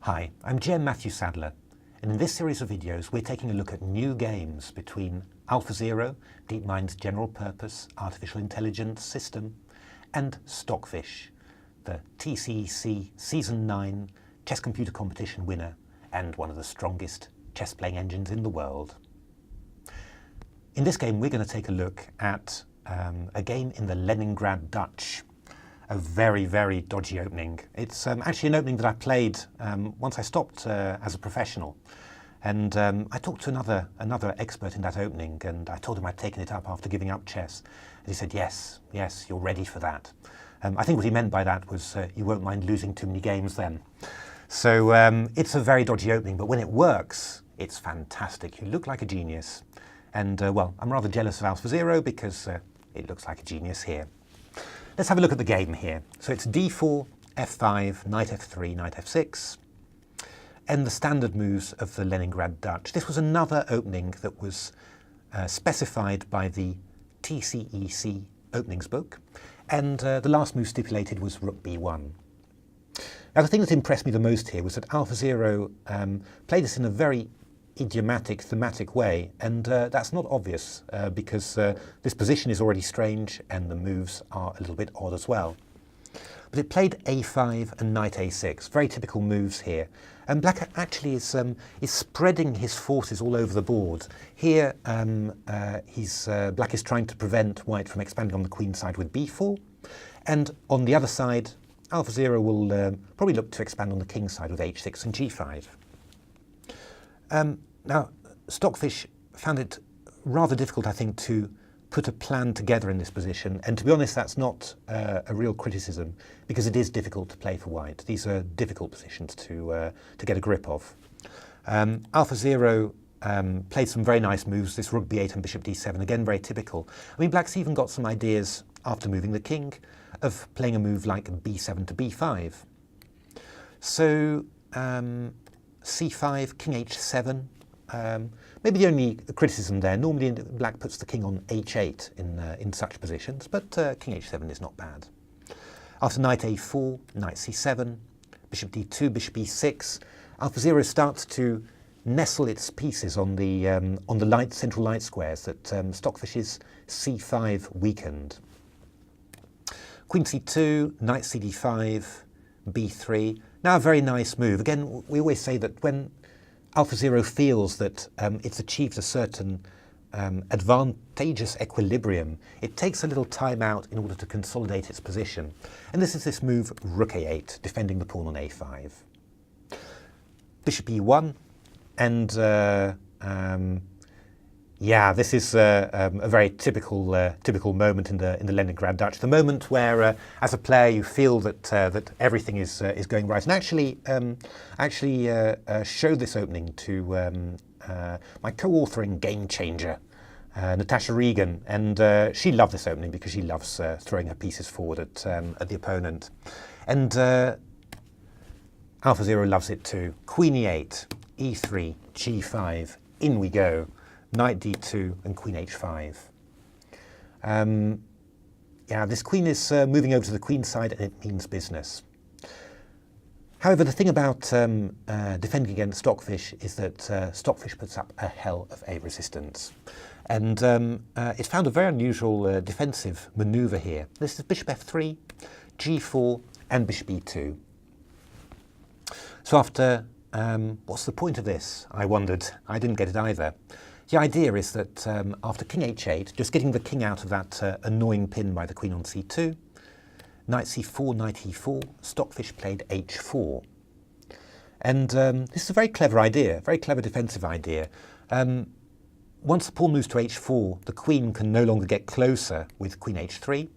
Hi, I'm GM Matthew Sadler, and in this series of videos we're taking a look at new games between AlphaZero, DeepMind's general purpose artificial intelligence system, and Stockfish, the TCEC Season 9 chess computer competition winner and one of the strongest chess playing engines in the world. In this game we're going to take a look at a game in the Leningrad Dutch. A very, very dodgy opening. It's actually an opening that I played once I stopped as a professional. And I talked to another expert in that opening, and I told him I'd taken it up after giving up chess. And he said, yes, you're ready for that. I think what he meant by that was you won't mind losing too many games then. So it's a very dodgy opening, but when it works, it's fantastic. You look like a genius. And well, I'm rather jealous of AlphaZero because it looks like a genius here. Let's have a look at the game here. So it's d4, f5, knight f3, knight f6, and the standard moves of the Leningrad Dutch. This was another opening that was specified by the TCEC openings book, and the last move stipulated was rook b1. Now the thing that impressed me the most here was that AlphaZero played this in a very idiomatic, thematic way, and that's not obvious because this position is already strange and the moves are a little bit odd as well. But it played a5 and knight a6, very typical moves here. And black actually is spreading his forces all over the board. Here black is trying to prevent white from expanding on the queen side with b4, and on the other side AlphaZero will probably look to expand on the king side with h6 and g5. Now, Stockfish found it rather difficult, I think, to put a plan together in this position. And to be honest, that's not a real criticism, because it is difficult to play for white. These are difficult positions to get a grip of. AlphaZero played some very nice moves, this rook b8 and bishop d7, again very typical. I mean, black's even got some ideas, after moving the king, of playing a move like b7 to b5. So, c5, king h7, maybe the only criticism there. Normally black puts the king on h8 in such positions, but king h7 is not bad. After knight a4, knight c7, bishop d2, bishop e6, AlphaZero starts to nestle its pieces on the central light squares that Stockfish's c5 weakened. Queen c2, knight cd5, b3. Now a very nice move. Again, we always say that when AlphaZero feels that it's achieved a certain advantageous equilibrium, it takes a little time out in order to consolidate its position. And this is this move rook a8, defending the pawn on a5. Bishop e1, and yeah, this is a very typical moment in the Leningrad Dutch. The moment where, as a player, you feel that everything is going right. And actually showed this opening to my co-author in Game Changer, Natasha, and she loved this opening because she loves throwing her pieces forward at the opponent. And AlphaZero loves it too. Queen e8, e3, g5. In we go. Knight d2 and queen h5. Yeah, this queen is moving over to the queen side, and it means business. However, the thing about defending against Stockfish is that Stockfish puts up a hell of a resistance. And it found a very unusual defensive maneuver here. This is bishop f3, g4, and bishop e2. So after, what's the point of this? I wondered. I didn't get it either. The idea is that after king h8, just getting the king out of that annoying pin by the queen on c2, knight c4, knight e4, Stockfish played h4. And this is a very clever idea, very clever defensive idea. Once the pawn moves to h4, the queen can no longer get closer with queen h3,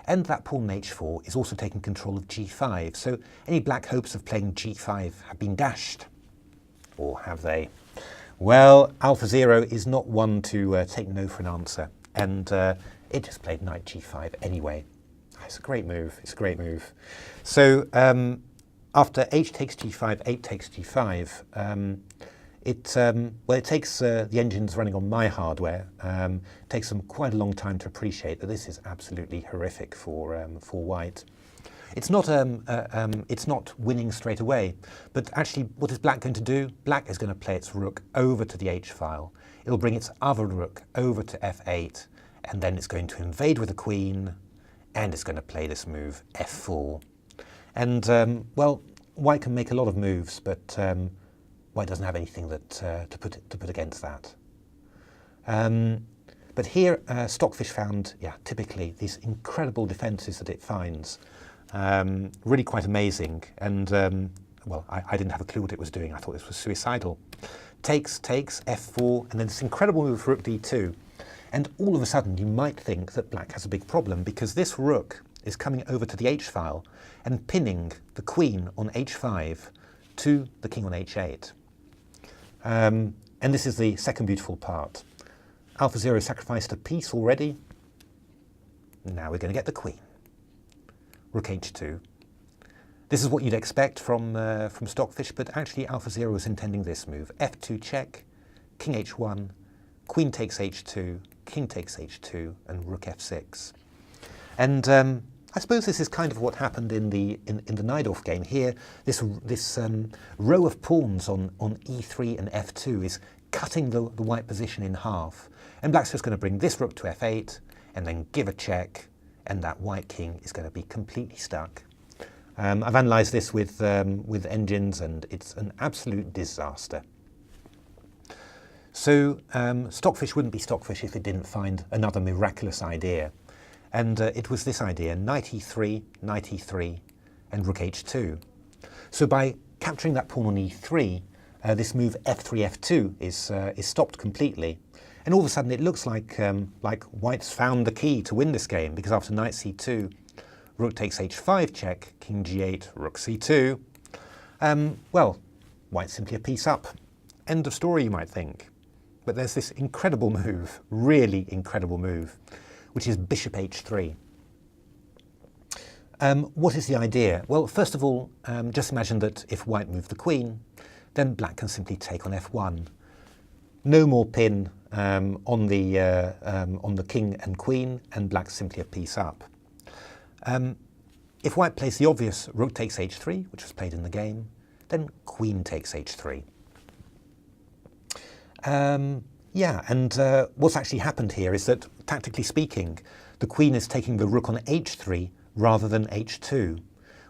and that pawn on h4 is also taking control of g5. So any black hopes of playing g5 have been dashed. Or have they? Well, AlphaZero is not one to take no for an answer, and it just played knight g5 anyway. It's a great move, it's a great move. So after h takes g5, 8 takes g5, it takes the engines running on my hardware, takes them quite a long time to appreciate that this is absolutely horrific for white. It's not winning straight away, but actually what is black going to do? Black is going to play its rook over to the h file. It'll bring its other rook over to f8, and then it's going to invade with the queen, and it's going to play this move f4. And well, white can make a lot of moves, but white doesn't have anything that to put against that. But here, Stockfish found, typically these incredible defences that it finds. Really quite amazing. And, well, I didn't have a clue what it was doing. I thought this was suicidal. Takes, f4, and then this incredible move, rook d2. And all of a sudden, you might think that black has a big problem, because this rook is coming over to the h file and pinning the queen on h5 to the king on h8. And this is the second beautiful part. AlphaZero sacrificed a piece already. Now we're going to get the queen. Rook h2. This is what you'd expect from Stockfish, but actually AlphaZero was intending this move. f2 check, king h1, queen takes h2, king takes h2, and rook f6. And I suppose this is kind of what happened in the Najdorf game. Here, this row of pawns on e3 and f2 is cutting the white position in half. And black's just going to bring this rook to f8 and then give a check, and that white king is going to be completely stuck. I've analysed this with engines, and it's an absolute disaster. So Stockfish wouldn't be Stockfish if it didn't find another miraculous idea. And it was this idea, knight e3, and rook h2. So by capturing that pawn on e3, this move f3, f2 is stopped completely. And all of a sudden it looks like white's found the key to win this game, because after knight c2, rook takes h5 check, king g8, rook c2. Well, white's simply a piece up. End of story, you might think. But there's this incredible move, really incredible move, which is bishop h3. What is the idea? Well, first of all, just imagine that if white moved the queen, then black can simply take on f1. No more pin on the king and queen, and black's simply a piece up. If white plays the obvious rook takes h3, which was played in the game, then queen takes h3. What's actually happened here is that, tactically speaking, the queen is taking the rook on h3 rather than h2,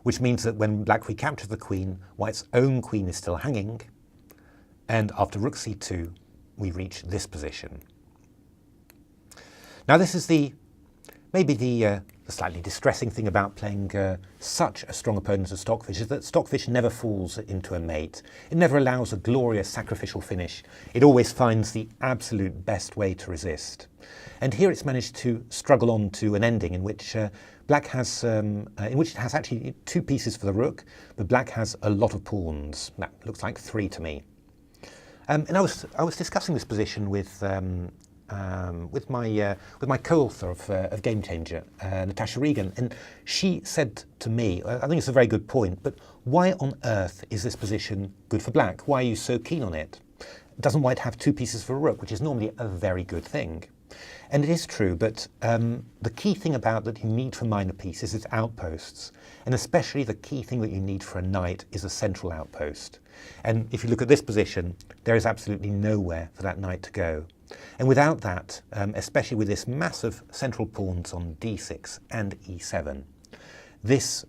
which means that when black recaptures the queen, white's own queen is still hanging, and after rook c2, we reach this position. Now this is maybe the slightly distressing thing about playing such a strong opponent as Stockfish, is that Stockfish never falls into a mate. It never allows a glorious sacrificial finish. It always finds the absolute best way to resist. And here it's managed to struggle on to an ending in which black has, in which it has actually two pieces for the rook, but black has a lot of pawns. That looks like 3 to me. And I was discussing this position with my co-author of Game Changer, Natasha, and she said to me, I think it's a very good point, but why on earth is this position good for black? Why are you so keen on it? Doesn't white have 2 pieces for a rook, which is normally a very good thing? And it is true, but the key thing about that you need for minor pieces is outposts, and especially the key thing that you need for a knight is a central outpost. And if you look at this position, there is absolutely nowhere for that knight to go. And without that, especially with this massive central pawns on d6 and e7, these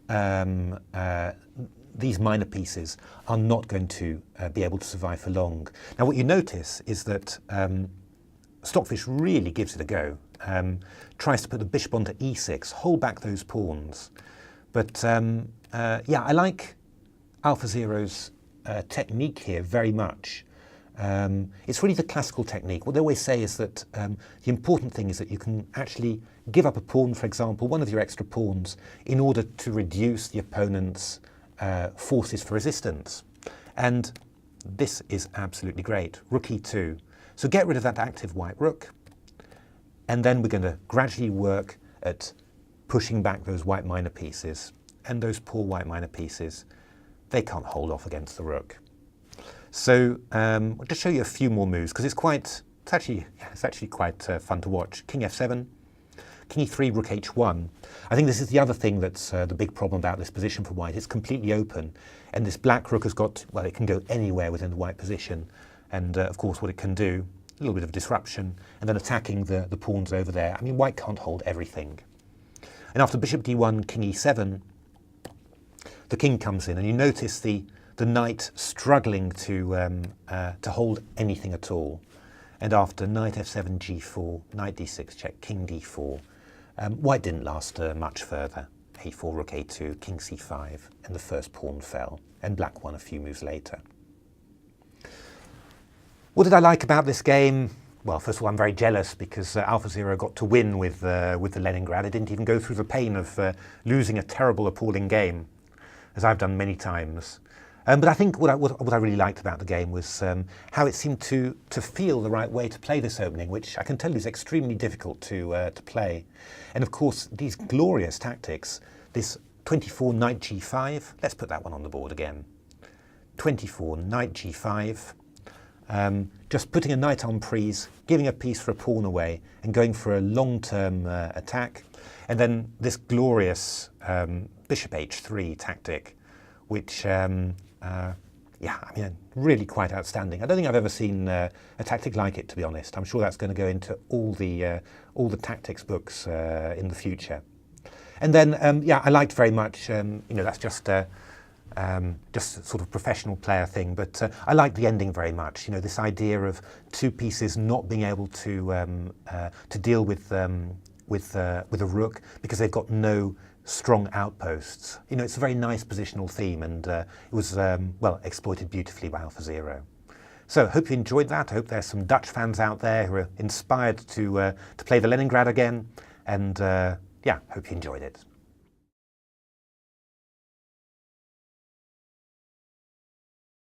minor pieces are not going to be able to survive for long. Now what you notice is that Stockfish really gives it a go, tries to put the bishop onto e6, hold back those pawns. But yeah, I like AlphaZero's technique here very much. It's really the classical technique. What they always say is that the important thing is that you can actually give up a pawn, for example, one of your extra pawns, in order to reduce the opponent's forces for resistance. And this is absolutely great. Rook e2. So get rid of that active white rook, and then we're going to gradually work at pushing back those white minor pieces. And those poor white minor pieces, they can't hold off against the rook. So I'll just show you a few more moves, because it's actually quite fun to watch. King f7, king e3, rook h1. I think this is the other thing that's the big problem about this position for white. It's completely open, and this black rook has got, well, it can go anywhere within the white position. And of course what it can do, a little bit of disruption, and then attacking the pawns over there. I mean, white can't hold everything. And after bishop d1, king e7, the king comes in, and you notice the knight struggling to hold anything at all. And after knight f7, g4, knight d6 check, king d4, white didn't last much further. a4, rook a2, king c5, and the first pawn fell, and black won a few moves later. What did I like about this game? Well, first of all, I'm very jealous because AlphaZero got to win with the Leningrad. It didn't even go through the pain of losing a terrible, appalling game, as I've done many times. But I think what I really liked about the game was how it seemed to feel the right way to play this opening, which I can tell you is extremely difficult to play. And of course, these glorious tactics, this 24 knight g5, let's put that one on the board again. 24 knight g5, just putting a knight on prise, giving a piece for a pawn away, and going for a long-term attack. And then this glorious bishop h3 tactic, which yeah, I mean, really quite outstanding. I don't think I've ever seen a tactic like it, to be honest. I'm sure that's going to go into all the tactics books in the future. And then, yeah, I liked very much. You know, that's just sort of professional player thing, but I liked the ending very much. You know, this idea of two pieces not being able to deal with a rook because they've got no strong outposts. You know, it's a very nice positional theme, and it was, well, exploited beautifully by AlphaZero. So, hope you enjoyed that. I hope there's some Dutch fans out there who are inspired to play the Leningrad again, and yeah, hope you enjoyed it.